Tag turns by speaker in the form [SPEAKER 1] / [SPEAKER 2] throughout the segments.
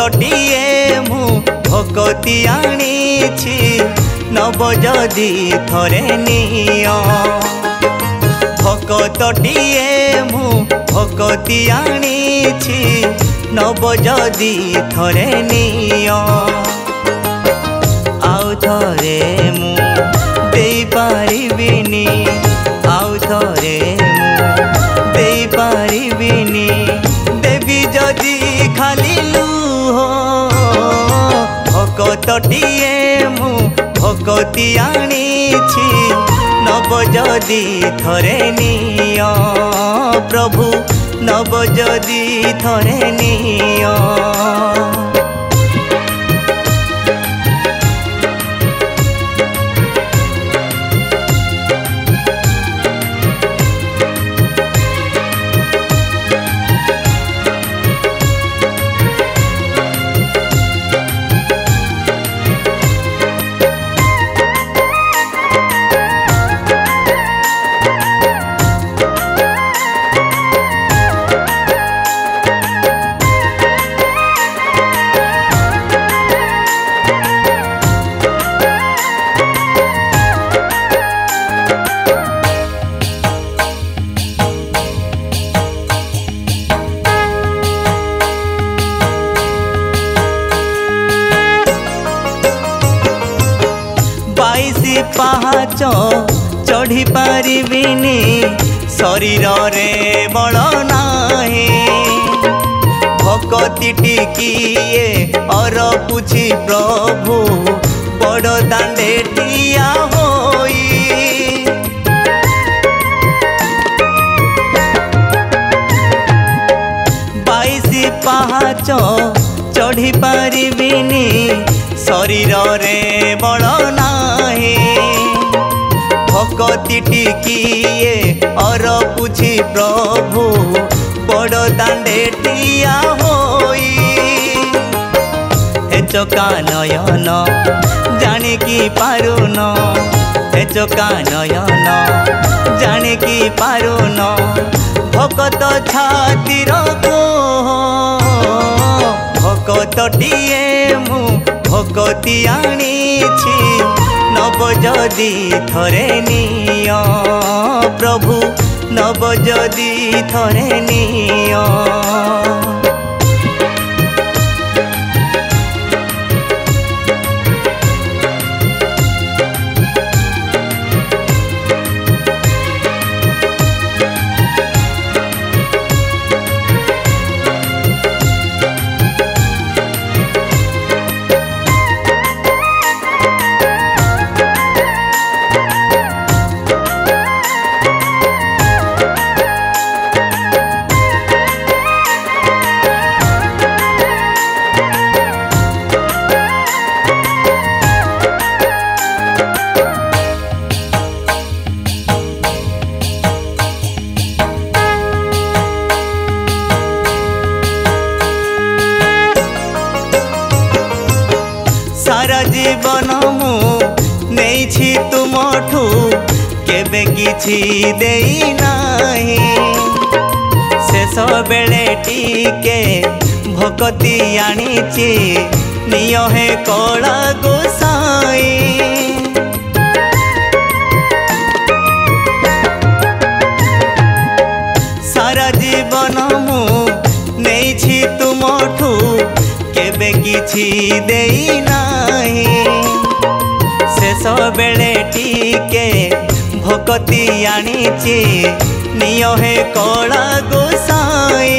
[SPEAKER 1] भक्तटिए मु भक्ति आनीछि नब जदि थरे निय भक्तटिए मु भक्ति आनीछि नब जदि थरे निय आउ थरे मु देई पारिबिनी आउ थरे मु देई पारिबिनी देवी जदि खाली लुह भक्तटिए मु भक्ति आनीछि नब जदि थरे निय प्रभु नब जदि थरे निय पाहाच चढ़ी पारिबिनी शरीर रे बल नाही भक्ति टिकिए और पुछि प्रभु बड़ दांडे ठिया होई बाईसी पाहाच चढ़ी पारिबिनी शरीर रे बल नाही भक्ति टिकिए और पुछि प्रभु बड़ दांडे ठिया होई हे चका नयन जानिकी पारुन हे चका नयन जानिकी पारुन भक्त छातिर को भक्तटिए मु भक्ति आनीछि नब जदि थरे निय प्रभु नब जदि थरे निय सारा जीवन मु नेछि तुमठू केबे किछि देई नाही शेष बेले टिके भक्ति आनीछि निय हे कला गोसाई सारा जीवन मु नेछि तुमठू केबे किछि देई नाही शेष बेले टिके भक्ति आनीछि निय हे कला गोसाई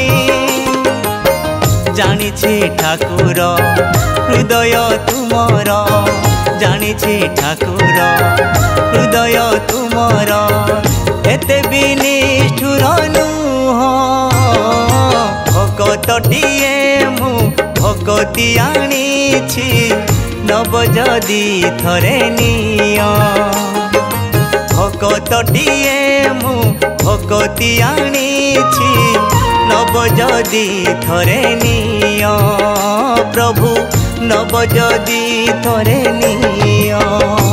[SPEAKER 1] जानिछि ठाकुर हृदय तुमर जानिछि ठाकुर हृदय तुमर एते भी निष्ठुर नुह भक्तटिए मु भक्ति आनीछि नब जदि थरे निय भक्तटिए मु भक्ति आनीछि नब जदि थरे निय प्रभु नब जदि थरे निय।